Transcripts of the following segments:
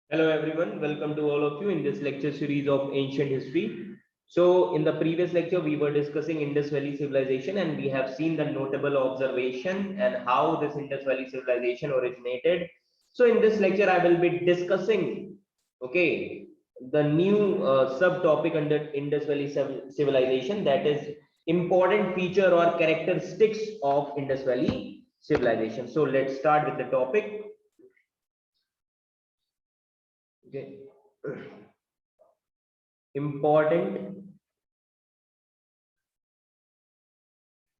Hello everyone, welcome to all of you in this lecture series of ancient history. So in the previous lecture we were discussing Indus Valley civilization and we have seen the notable observation and how this Indus Valley civilization originated. So in this lecture I will be discussing the new subtopic under Indus Valley civilization, that is important feature or characteristics of Indus Valley civilization. So let's start with the topic. Okay. Important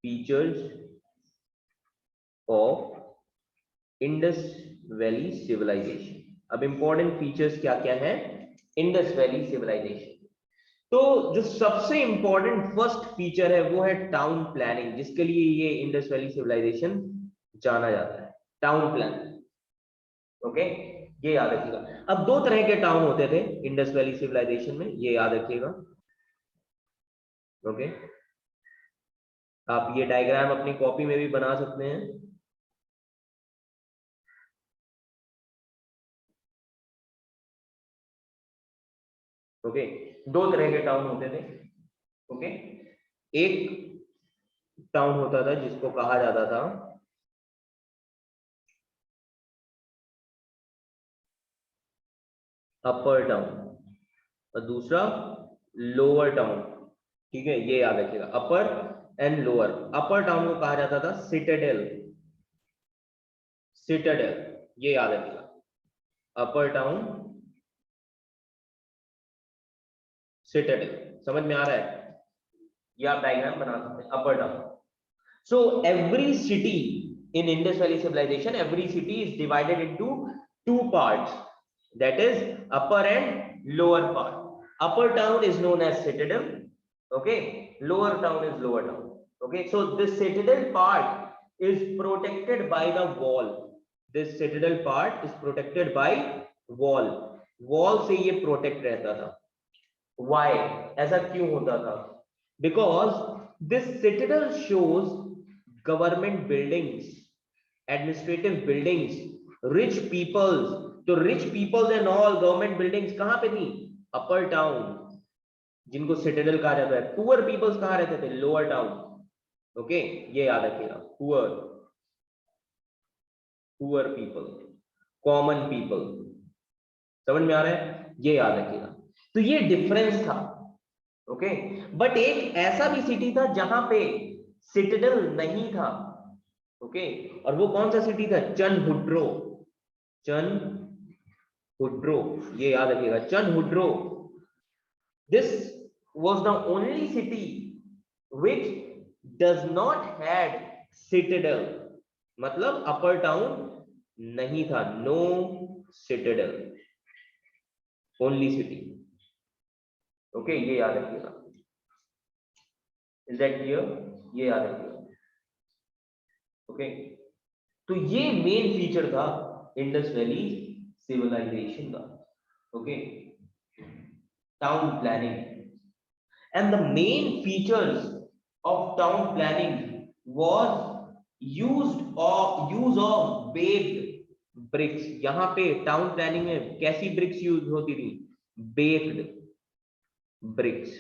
features of Indus valley civilisation. अब important features क्या क्या हैं Indus valley civilisation. तो जो सबसे important first feature है वो है टाउन प्लानिंग, जिसके लिए ये इंडस वैली सिविलाइजेशन जाना जाता है. Town planning. ओके, ये याद रखिएगा. अब दो तरह के टाउन होते थे इंडस वैली सिविलाइजेशन में, ये याद रखिएगा. ओके, आप ये डायग्राम अपनी कॉपी में भी बना सकते हैं. ओके, दो तरह के टाउन होते थे. ओके, एक टाउन होता था जिसको कहा जाता था अपर टाउन और दूसरा लोअर टाउन. ठीक है, ये याद रखिएगा, अपर एंड लोअर. अपर टाउन को कहा जाता था सिटाडेल. सिटाडेल, ये याद रखिएगा. अपर टाउन सिटाडेल. समझ में आ रहा है? ये आप डायग्राम बना सकते हैं. अपर town. So every city in Indus Valley civilization, every city is divided into two parts, that is upper and lower part. Upper town is known as citadel. Okay, lower town is lower town. Okay, so this citadel part is protected by the wall. This citadel part is protected by wall. Wall से ये protect रहता था. Why? ऐसा क्यों होता था? Because this citadel shows government buildings, administrative buildings, rich peoples. तो rich peoples and all government buildings कहाँ पे थी? Upper town, जिनको citadel कहा जाता है. Poor peoples कहाँ रहते थे? Lower town. ओके, ये याद रखिएगा. poor people, common people. समझ में आ रहा है? ये याद रखिएगा. तो ये डिफरेंस था. ओके, बट एक ऐसा भी सिटी था जहां पे सिटाडेल नहीं था. ओके, और वो कौन सा सिटी था? चनहुड्रो. चनहुड्रो, ये याद रखिएगा. चनहुड्रो, this was the only city which does not had citadel. मतलब अपर टाउन नहीं था. No citadel, only city. Okay, ये याद रखिएगा. Is that clear? ये याद रखिएगा. ओके, तो ये मेन फीचर था इंडस वैली सिविलाइजेशन का. Okay, town planning. And the main features of town planning was use of baked bricks. यहां पे टाउन प्लानिंग में कैसी ब्रिक्स यूज होती थी? Baked bricks.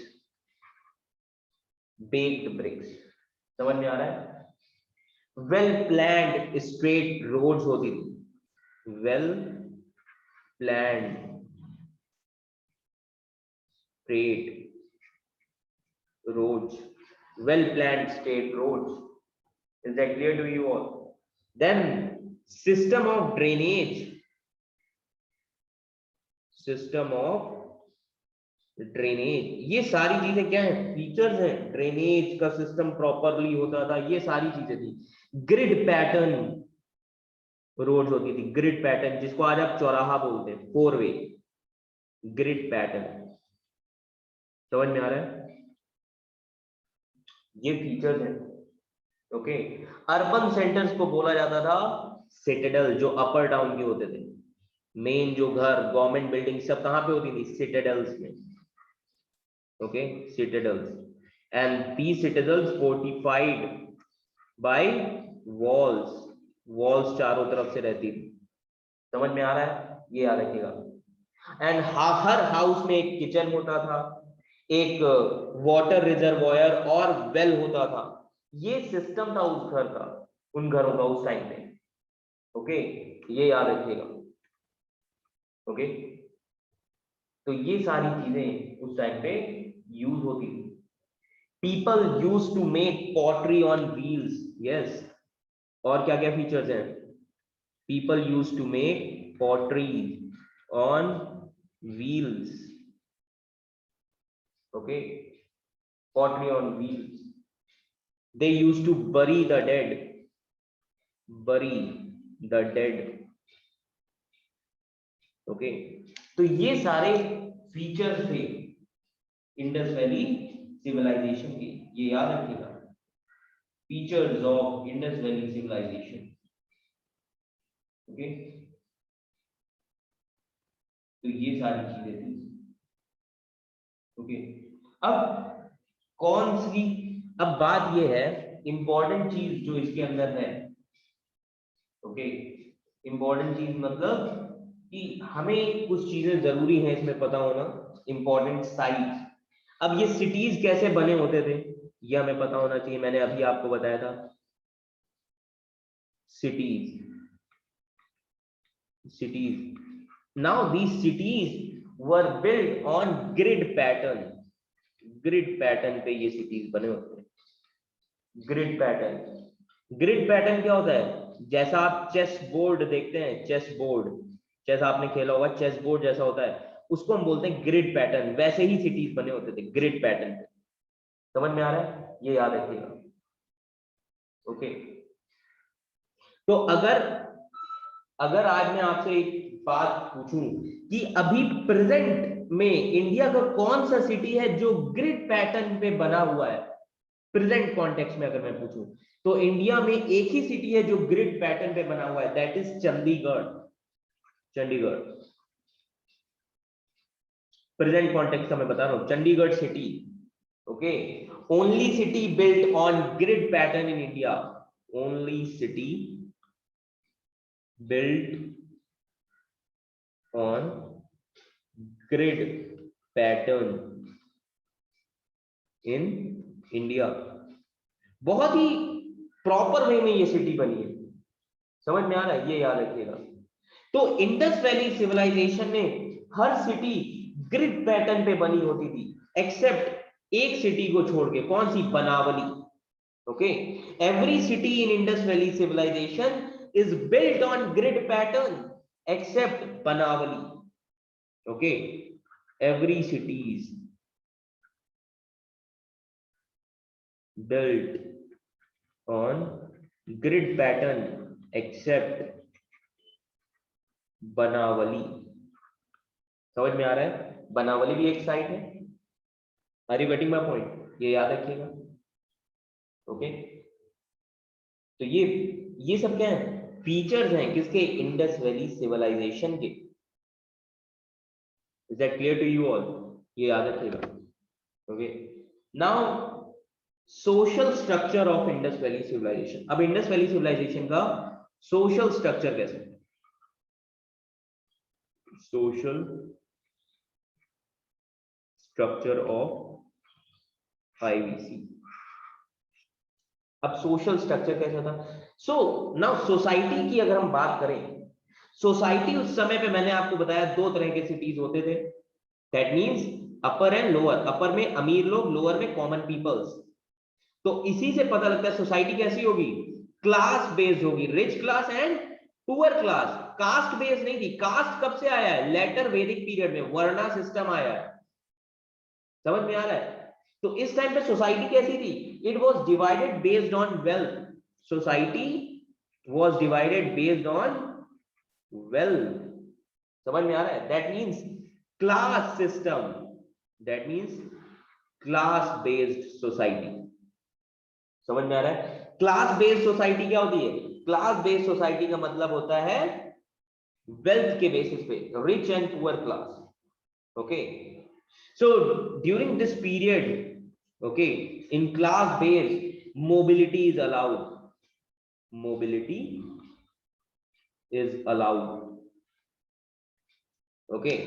Baked bricks. समझ में आ रहा है? वेल प्लान्ड स्ट्रेट रोड्स होती थी. Well planned straight roads, well planned straight roads. Is that clear to you all? Then system of drainage. System of drainage. ये सारी चीजें क्या है? फीचर्स हैं. ड्रेनेज का सिस्टम प्रॉपरली होता था, ये सारी चीजें थी. ग्रिड पैटर्न रोड्स होती थी. ग्रिड पैटर्न, जिसको आज आप चौराहा बोलते हैं, 4 वे ग्रिड पैटर्न. समझ में आ रहा है? ये फीचर्स हैं. ओके, अर्बन सेंटर्स को बोला जाता था सिटाडेल, जो अपर टाउन के होते थे. मेन जो घर, गवर्नमेंट बिल्डिंग सब कहां पे होती थी? सिटाडेल्स में. Okay, citadels. And these citadels fortified by walls. Walls चारों तरफ से रहती थी. समझ में आ रहा है? ये याद रखिएगा. एंड हर हाउस में एक किचन होता था, एक वाटर रिजर्वॉयर और वेल होता था। ये सिस्टम था उस घर का, उन घरों का उस टाइम पे। ओके, ये याद रखिएगा। ओके, तो ये सारी चीजें उस टाइम पे यूज होती थी। People use to make pottery on wheels. Yes, और क्या क्या फीचर्स हैं? People use to make pottery on wheels. Okay, pottery on wheels. They used to bury the dead. Bury the dead. Okay, तो ये सारे features थे Indus valley Civilisation के, ये याद रखिएगा। Features of Indus valley Civilisation. Okay, तो ये सारी चीजें थी। ओके, अब कौन सी, अब बात ये है इंपॉर्टेंट चीज जो इसके अंदर है। ओके, इंपॉर्टेंट चीज मतलब कि हमें कुछ चीजें जरूरी है इसमें पता होना। इंपॉर्टेंट साइट, अब ये सिटीज कैसे बने होते थे ये हमें पता होना चाहिए। मैंने अभी आपको बताया था cities, cities now these cities were built on grid pattern। Grid pattern पे ये सिटीज बने होते हैं। ग्रिड पैटर्न, ग्रिड पैटर्न क्या होता है? जैसा आप चेस बोर्ड देखते हैं, चेस बोर्ड, चेस आपने खेला होगा, चेस बोर्ड जैसा होता है, उसको हम बोलते हैं ग्रिड पैटर्न। वैसे ही सिटीज बने होते थे ग्रिड पैटर्न पे। समझ में आ रहा है? ये याद रखिएगा। ओके, तो अगर आज मैं आपसे एक बात पूछूं कि अभी प्रेजेंट में इंडिया का कौन सा सिटी है जो ग्रिड पैटर्न पे बना हुआ है, प्रेजेंट कॉन्टेक्स्ट में अगर मैं पूछूं, तो इंडिया में एक ही सिटी है जो ग्रिड पैटर्न पे बना हुआ है, that is Chandigarh. Chandigarh present context का मैं बता रहा हूं, Chandigarh city. Okay, only city built on grid pattern in India. Only city built on grid pattern in India। बहुत ही प्रॉपर वे में ये सिटी बनी है। समझ में आ रहा है? ये याद रखिएगा। तो इंडस वैली सिविलाइजेशन में हर सिटी ग्रिड पैटर्न पे बनी होती थी, एक्सेप्ट एक सिटी को छोड़ के। कौन सी? Banawali. Okay, every city in Indus valley Civilization is built on grid pattern except Banavali। Okay, every city is built on grid pattern except Banavali। समझ में आ रहा है? बनावली भी एक साइट है। Are you getting my point? ये याद रखिएगा। ओके, तो ये सब क्या है? फीचर्स हैं किसके? इंडस वैली सिविलाइजेशन के। Is that clear to you all? ये याद रखिएगा। Okay, now social structure of Indus valley civilisation. अब इंडस वैली सिविलाइजेशन का सोशल स्ट्रक्चर कैसे? Social structure of IVC. अब सोशल स्ट्रक्चर कैसा था? सो नाउ सोसाइटी की अगर हम बात करें, सोसाइटी उस समय पे मैंने आपको बताया दो तरह के सिटीज होते थे, that means upper and lower. Upper में अमीर लोग, लोअर में कॉमन पीपल्स। तो इसी से पता लगता है सोसाइटी कैसी होगी? क्लास बेस्ड होगी, rich class and poor class. Caste based नहीं थी। कास्ट कब से आया है? लेटर वैदिक पीरियड में वर्णा सिस्टम आया है। समझ में आ रहा है? तो इस टाइम पे सोसाइटी कैसी थी? It was divided based on wealth. Society was divided based on wealth. समझ में आ रहा है? That means class system, that means class based society. समझ में आ रहा है? क्लास बेस्ड सोसाइटी क्या होती है? क्लास बेस्ड सोसाइटी का मतलब होता है वेल्थ के बेसिस पे, rich and poor class. Okay, so during this period, okay, in class based mobility is allowed. Mobility is allowed. Okay,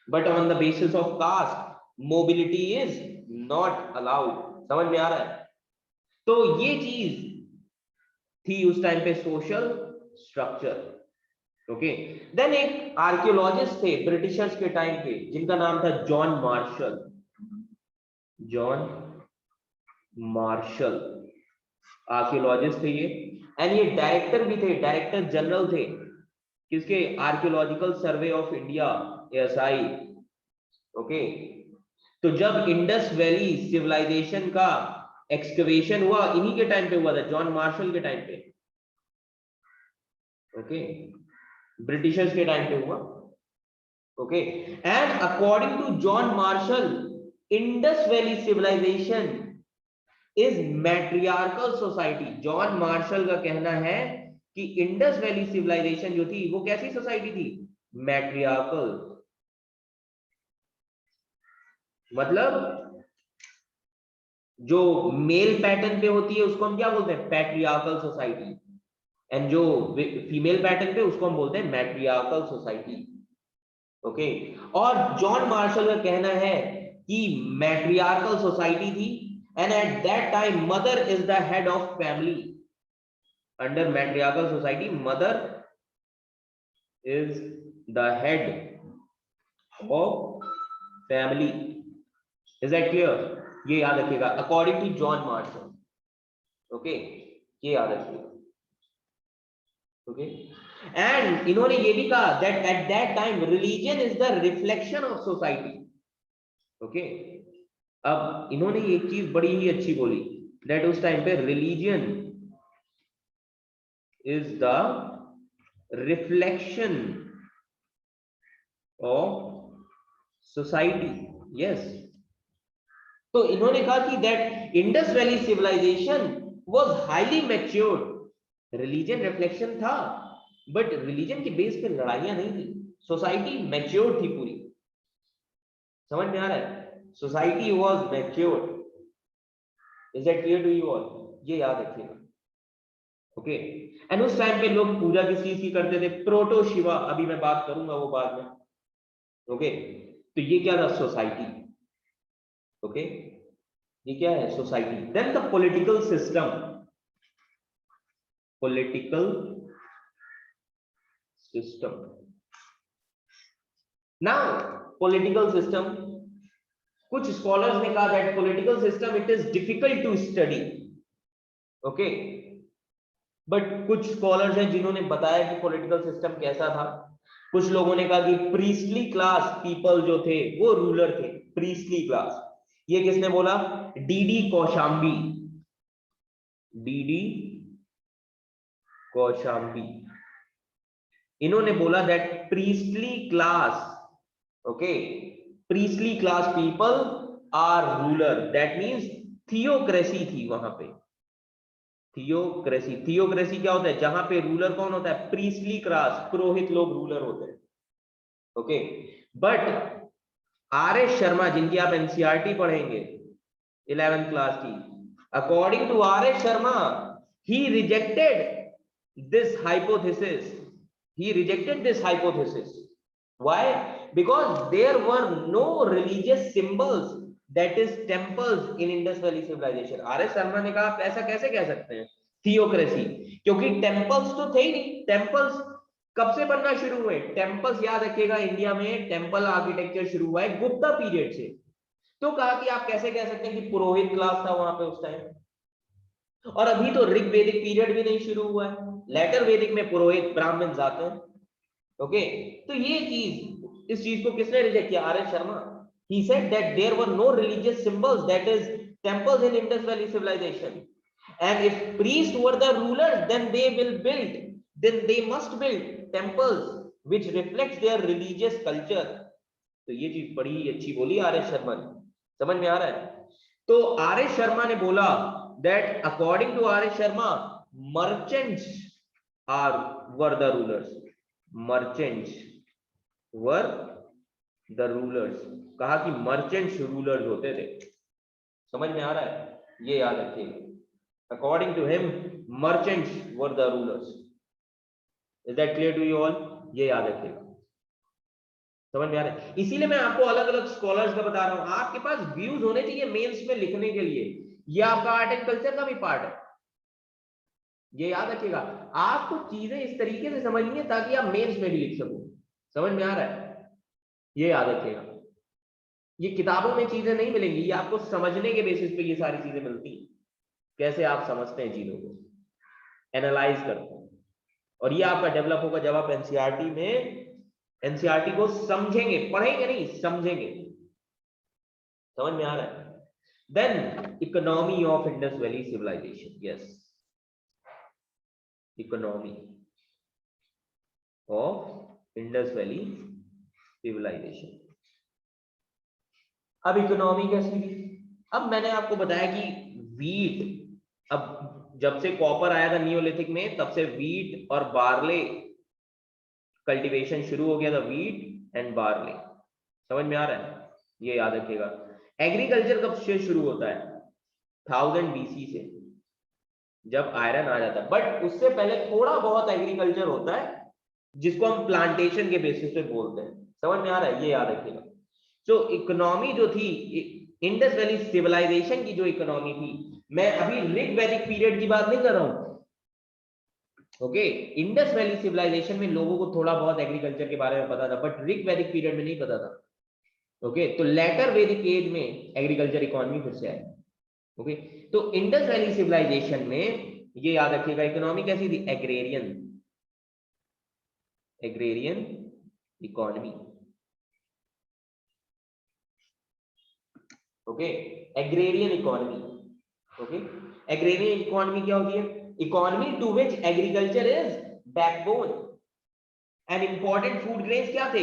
but on the basis of caste mobility is not allowed. समझ में आ रहा है? तो ये चीज थी उस टाइम पे सोशल स्ट्रक्चर। ओके, देन एक आर्कियोलॉजिस्ट थे ब्रिटिशर्स के टाइम पे जिनका नाम था John martial. John Marshall archaeologist थे ये, एंड ये डायरेक्टर भी थे, डायरेक्टर जनरल थे किसके? Archaeological Survey of India, ASI. Okay, तो जब इंडस वैली सिविलाइजेशन का एक्सकवेशन हुआ इन्हीं के टाइम पे हुआ था, जॉन मार्शल के टाइम पे। ओके, ब्रिटिशर्स के टाइम पे हुआ। Okay, and according to John Marshall Indus valley Civilization is matriarchal society. John Marshall का कहना है कि इंडस वैली सिविलाइजेशन जो थी वो कैसी सोसाइटी थी? मैट्रियार्कल। मतलब जो मेल पैटर्न पे होती है उसको हम क्या बोलते हैं? पैट्रियार्कल सोसाइटी, एंड जो फीमेल पैटर्न पे उसको हम बोलते हैं मैट्रियार्कल सोसाइटी। ओके, और जॉन मार्शल का कहना है कि मैट्रियार्कल सोसाइटी थी, and at that time mother is the head of family. Under matriarchal society mother is the head of family. Is that clear? ये याद रखिएगा, according to John Marshall. Okay, ये याद रखिएगा। ओके, एंड इन्होंने ये भी कहा that at that time religion is the reflection of society. Okay, अब इन्होंने एक चीज बड़ी ही अच्छी बोली, दैट उस टाइम पे religion is the reflection of society. Yes, तो इन्होंने कहा कि that Indus valley civilization was highly matured. Religion reflection था, बट रिलीजन के बेस पे लड़ाइयां नहीं थी, सोसाइटी मैच्योर्ड थी पूरी। समझ में आ रहा है? Society was matured. Is that clear to you all? ये याद रखिएगा। ओके, एंड उस टाइम पे लोग पूजा किस चीज की करते थे? प्रोटो शिवा। अभी मैं बात करूंगा वो बाद में। ओके, तो ये क्या था? सोसाइटी। ओके, ये क्या है? Society. Then the political system. Political system. Now political system, कुछ स्कॉलर्स ने कहा that political system it is difficult to study. Okay, but कुछ स्कॉलर्स हैं जिन्होंने बताया कि पॉलिटिकल सिस्टम कैसा था। कुछ लोगों ने कहा कि प्रीस्टली क्लास पीपल जो थे वो रूलर थे, प्रीस्टली क्लास। ये किसने बोला? डीडी कौशाम्बी। डीडी कौशाम्बी, इन्होंने बोला that priestly class, okay, priestly class people are ruler. That means theocracy थी वहां पे। थियोक्रेसी, थियोक्रेसी क्या होता है? जहां पे रूलर कौन होता है? प्रीस्टली क्लास, पुरोहित लोग रूलर होते हैं। Okay, but R S Sharma, जिनकी आप एनसीईआरटी पढ़ेंगे 11th क्लास की, according to R S Sharma he rejected this hypothesis. He rejected this hypothesis. Why? Because there were no religious symbols, that is temples, in Indus Valley civilization. Are S Sharma ने कहा आप ऐसा कैसे कह सकते हैं थियोक्रेसी, क्योंकि टेम्पल्स तो थे ही नहीं। टेम्पल्स कब से बनना शुरू हुए? टेम्पल्स याद रखिएगा, इंडिया में टेम्पल आर्किटेक्चर शुरू हुआ है गुप्ता पीरियड से। तो कहा कि आप कैसे कह सकते हैं कि पुरोहित क्लास था वहां पे उस टाइम, और अभी तो ऋग वैदिक पीरियड भी नहीं शुरू हुआ है। लेटर वैदिक में पुरोहित ब्राह्मण आते हैं। ओके, तो ये चीज, इस चीज को किसने रिजेक्ट किया? R S Sharma. He said that there were no religious symbols, that is temples in Indus valley civilization, and if priest were the rulers then they will build, then they must build temples which reflects their religious culture. तो ये चीज बड़ी अच्छी बोली are S Sharma ने। समझ में आ रहा है? तो आर एस शर्मा ने बोला that according to R. S. Sharma, merchants were the rulers. Merchants were the rulers. कहा कि merchants rulers होते थे। समझ में आ रहा है? ये याद रखिएगा। According to him, merchants were the rulers. Is that clear to you all? ये याद रखिएगा। समझ में आ रहा है? इसीलिए मैं आपको अलग अलग स्कॉलर्स का बता रहा हूं, आपके पास व्यूज होने चाहिए मेंस में लिखने के लिए। ये आपका आर्ट एंड कल्चर का भी पार्ट है, ये याद रखिएगा। आपको चीजें इस तरीके से समझनी है ताकि आप मेंस में भी लिख सको। समझ में आ रहा है? ये याद रखिएगा। ये किताबों में चीजें नहीं मिलेंगी, ये आपको समझने के बेसिस पे ये सारी चीजें मिलती हैं, कैसे आप समझते हैं चीजों को, एनालाइज करते हैं। और ये आपका डेवलप होगा जब आप एनसीईआरटी में एनसीईआरटी को समझेंगे, पढ़ेंगे नहीं, समझेंगे। समझ में आ रहा है? Then economy of Indus valley civilization, yes, economy of Indus valley civilisation. अब इकोनॉमी कैसी थी? अब मैंने आपको बताया कि वीट, अब जब से कॉपर आया था नियोलिथिक में, तब से वीट और बार्ले कल्टीवेशन शुरू हो गया था, वीट एंड बार्ले। समझ में आ रहा है? ये याद रखिएगा। एग्रीकल्चर कब से शुरू होता है? 1000 BC से, जब आयरन आ जाता है। बट उससे पहले थोड़ा बहुत एग्रीकल्चर होता है जिसको हम प्लांटेशन के बेसिस पे बोलते हैं। समझ में आ रहा है? ये याद रखिएगा। तो इकोनॉमी जो थी, इंडस वैली सिविलाइजेशन की जो इकोनॉमी थी, मैं अभी ऋग वैदिक पीरियड की बात नहीं कर रहा हूं, ओके? इंडस वैली सिविलाइजेशन में लोगों को थोड़ा बहुत एग्रीकल्चर के बारे में पता था, बट ऋग वैदिक पीरियड में नहीं पता था, ओके? तो लेटर वैदिक एज में एग्रीकल्चर इकोनॉमी फिर से आई, ओके? तो इंडस वैली सिविलाइजेशन में ये याद रखिएगा, इकोनॉमी कैसी थी? Agrarian, agrarian economy, okay? Agrarian economy, okay? Agrarian economy क्या होती है? Economy to which agriculture is backbone and important food grains क्या थे?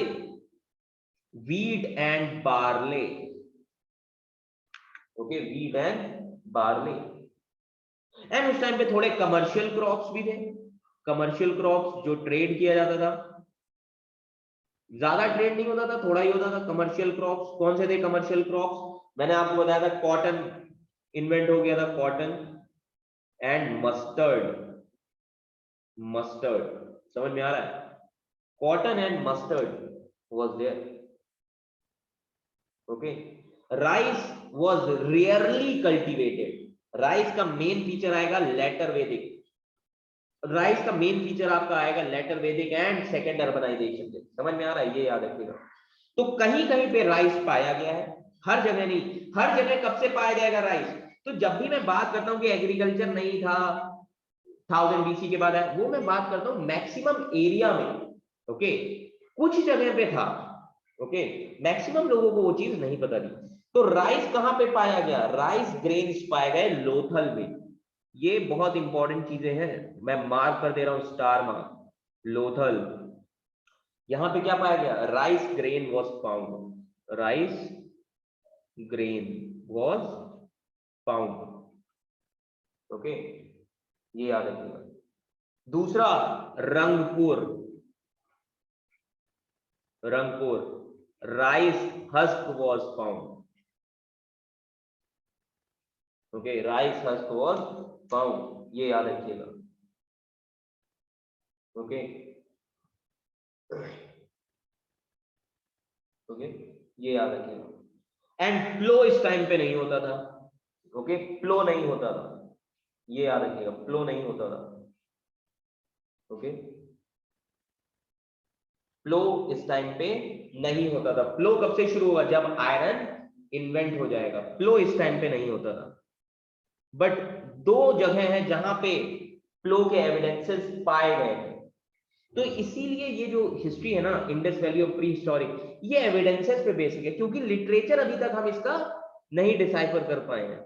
Wheat and barley, okay? Wheat and barley. And उस टाइम पे थोड़े कमर्शियल क्रॉप्स भी थे, कमर्शियल क्रॉप्स जो ट्रेड किया जाता था, ज्यादा ट्रेड नहीं होता था, थोड़ा ही होता था। कमर्शियल क्रॉप्स कौन से थे? कमर्शियल क्रॉप्स मैंने आपको बताया था, कॉटन इन्वेंट हो गया था, कॉटन एंड मस्टर्ड, मस्टर्ड। समझ में आ रहा है? Cotton and mustard was there, okay? Rice was rarely cultivated. Rice का मेन फीचर आएगा लेटर वैदिक, राइस का मेन फीचर आपका आएगा लेटर वैदिक एंड सेकंड अर्बनाइजेशन से। समझ में आ रहा है? ये याद रखिएगा। तो कहीं कहीं पे राइस पाया गया है, हर जगह नहीं। हर जगह कब से पाया जाएगा राइस? तो जब भी मैं बात करता हूं कि एग्रीकल्चर नहीं था 1000 BC के बाद है, वो मैं बात करता हूं मैक्सिमम एरिया में, ओके? कुछ जगह पे था, ओके? मैक्सिमम लोगों को वो चीज नहीं पता थी। तो राइस कहां पे पाया गया? राइस ग्रेन्स पाए गए लोथल में। ये बहुत इंपॉर्टेंट चीजें हैं, मैं मार्क कर दे रहा हूं, स्टार मार्क, लोथल। यहां पे क्या पाया गया? Rice grain was found, rice grain was found, okay? ये याद रखिएगा। दूसरा, Rangpur, Rangpur rice husk was found, okay? Rice husk was found, ये याद रखिएगा, ओके? ओके, ये याद रखिएगा। एंड फ्लो इस टाइम पे नहीं होता था, ओके? फ्लो नहीं होता था, ये याद रखिएगा, फ्लो नहीं होता था, ओके? फ्लो इस टाइम पे नहीं होता था। फ्लो कब से शुरू हुआ? जब आयरन इन्वेंट हो जाएगा। फ्लो इस टाइम पे नहीं होता था। बट दो जगह हैं जहां पे फ्लो के एविडेंसेस पाए गए हैं। तो इसीलिए ये जो हिस्ट्री है ना, Indus valley of pre historic, ये एविडेंसेस पे बेसिक है, क्योंकि लिटरेचर अभी तक हम इसका नहीं डिसाइफर कर पाए हैं।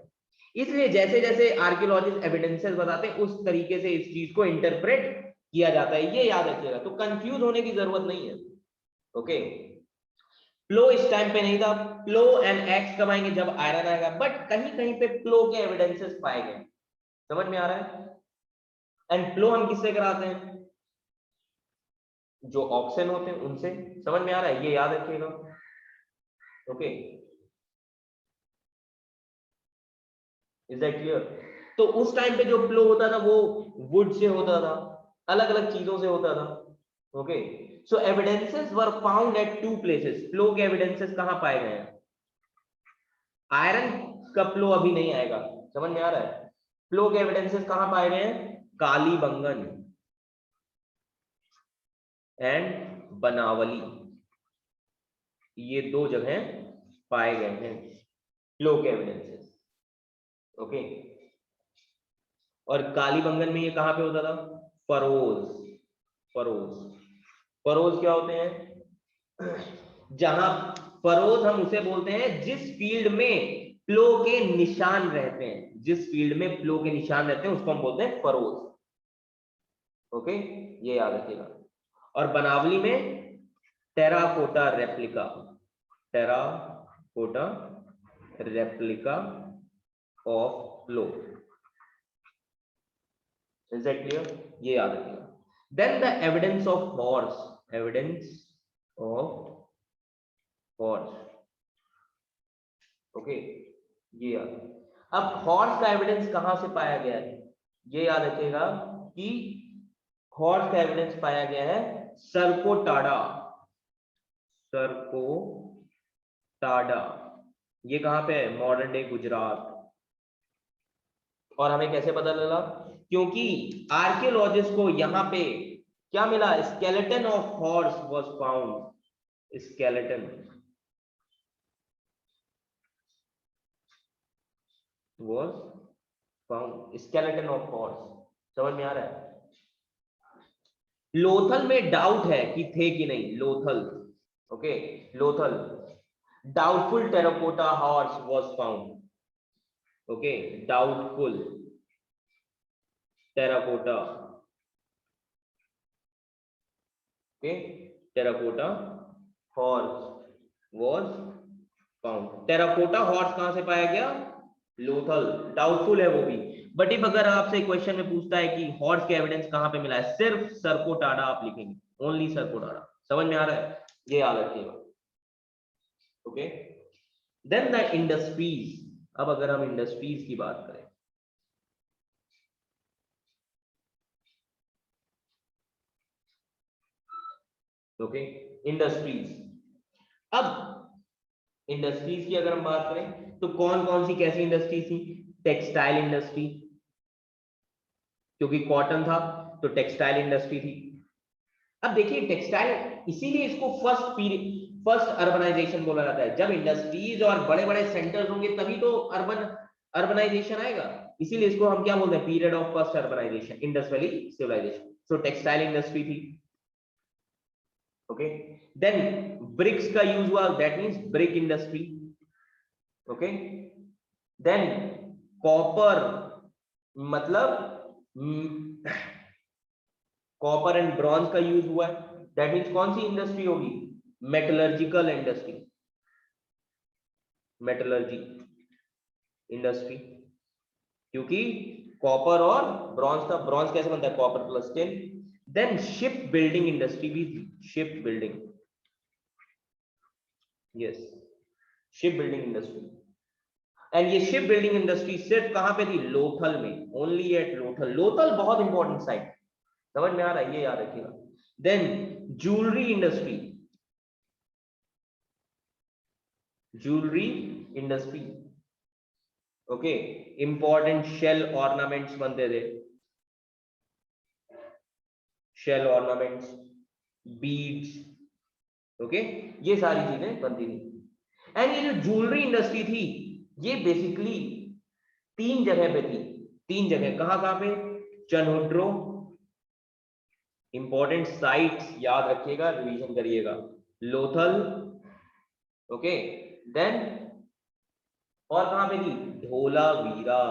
इसलिए जैसे जैसे आर्कियोलॉजिस्ट एविडेंसेस बताते हैं, उस तरीके से इस चीज को इंटरप्रेट किया जाता है, ये याद रखिएगा। तो कंफ्यूज होने की जरूरत नहीं है, ओके? फ्लो इस टाइम पे नहीं था। फ्लो एंड एक्स कब आएंगे? जब आयरन आएगा। बट कहीं कहीं पे फ्लो के एविडेंसेस पाए गए। समझ में आ रहा है? एंड फ्लो हम किससे कराते हैं? जो ऑक्सन होते हैं उनसे। समझ में आ रहा है? ये याद रखिएगा, ओके? Is that clear? तो उस टाइम पे जो फ्लो होता था वो वुड से होता था, अलग अलग चीजों से होता था, okay? So evidences were found at two places. Plough के एविडेंसेस कहां पाए गए हैं? आयरन का फ्लो अभी नहीं आएगा, समझ में आ रहा है? फ्लो के एविडेंसेस कहां पाए गए हैं? कालीबंगन एंड बनावली, ये दो जगह पाए गए हैं फ्लो के एविडेंसेस। ओके, और कालीबंगन में ये कहां पे होता था? फरोज। फरोज, फरोज क्या होते हैं? जहां फरोज हम उसे बोलते हैं जिस फील्ड में फ्लो के निशान रहते हैं, जिस फील्ड में फ्लो के निशान रहते हैं उसको हम बोलते हैं फरोज। ओके, ये याद रखिएगा। और बनावली में terracotta replica, terracotta replica of plough. Is that clear? ये याद रखिएगा। Then the evidence of horse, evidence of horse. Okay, ये याद। अब हॉर्स का एविडेंस कहां से पाया गया है? ये याद रखिएगा कि हॉर्स का एविडेंस पाया गया है सरकोटाडा, सरकोटाडा। ये कहां पे है? Modern day Gujarat. और हमें कैसे पता चला? क्योंकि आर्कियोलॉजिस्ट को यहां पे क्या मिला? Skeleton of horse was found. Skeleton was found, skeleton of horse. समझ में आ रहा है? लोथल में डाउट है कि थे कि नहीं, Lothal. Okay, Lothal doubtful terracotta horse was found. Okay, doubtful terracotta, okay, terracotta horse was found. Terracotta horse कहां से पाया गया? लोथल। डाउटफुल है वो भी, बट इफ अगर आपसे क्वेश्चन में पूछता है कि हॉर्स के एविडेंस कहां पे मिला है, सिर्फ सरकोटाडा आप लिखेंगे, ओनली सरकोटाडा। समझ में आ रहा है? ये याद रखिएगा। Okay, then the industries. अब अगर हम इंडस्ट्रीज की बात करें, ओके, इंडस्ट्रीज। अब इंडस्ट्रीज की अगर हम बात करें तो कौन कौन सी कैसी इंडस्ट्री थी? टेक्सटाइल इंडस्ट्री, क्योंकि कॉटन था तो टेक्सटाइल इंडस्ट्री थी। अब देखिए टेक्सटाइल, इसीलिए इसको फर्स्ट अर्बनाइजेशन बोला जाता है। जब इंडस्ट्रीज और बड़े बड़े सेंटर्स होंगे तभी तो अर्बनाइजेशन आएगा। इसीलिए इसको हम क्या बोलते हैं? Period of first urbanization, Indus valley civilization. So textile industry थी। ओके, देन ब्रिक्स का यूज हुआ, that means brick industry. Okay, then copper, मतलब कॉपर एंड ब्रॉन्ज का यूज हुआ है, दैट मींस कौन सी इंडस्ट्री होगी? Metallurgical industry, metallurgy industry. क्योंकि कॉपर और ब्रॉन्ज का, ब्रॉन्ज कैसे बनता है? Copper plus tin. Then ship building industry भी थी, ship building, yes, ship building industry. And ये शिप बिल्डिंग इंडस्ट्री सिर्फ कहां पे थी? लोथल में, ओनली एट लोथल। लोथल बहुत इंपॉर्टेंट साइट, समझ में आ रहा है? ये याद रखिएगा। Then jewellery industry, jewellery industry. Okay, important shell ornaments बनते थे, शेल ऑर्नामेंट्स, बीड्स। ओके, ये सारी चीजें बनती थी। एंड ये जो ज्वेलरी इंडस्ट्री थी ये बेसिकली तीन जगह पे थी। तीन जगह, कहां कहां पे? चनहुड्रो, इंपॉर्टेंट साइट्स याद रखिएगा, रिवीजन करिएगा। लोथल, ओके, देन और कहां पे थी? धोलावीरा,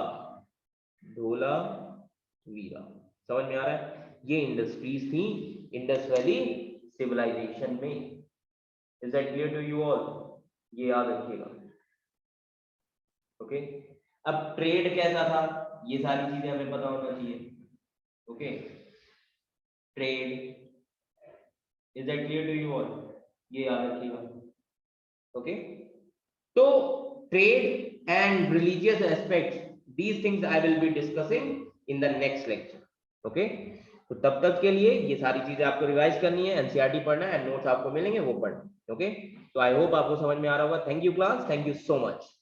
धोलावीरा। समझ में आ रहा है? ये इंडस्ट्रीज थी इंडस वैली सिविलाइजेशन में। Is that clear to you all? ये याद रखिएगा। ओके, अब ट्रेड कैसा था? ये सारी चीजें हमें पता होना चाहिए। Okay, trade, is that clear to you all? ये याद रखिएगा। ओके, तो trade and religious aspects, these things I will be discussing in the next lecture. Okay, तो तब तक के लिए ये सारी चीजें आपको रिवाइज करनी है, एनसीईआरटी पढ़ना है, नोट्स आपको मिलेंगे वो पढ़ना। ओके, तो आई होप आपको समझ में आ रहा होगा। Thank you class, thank you so much.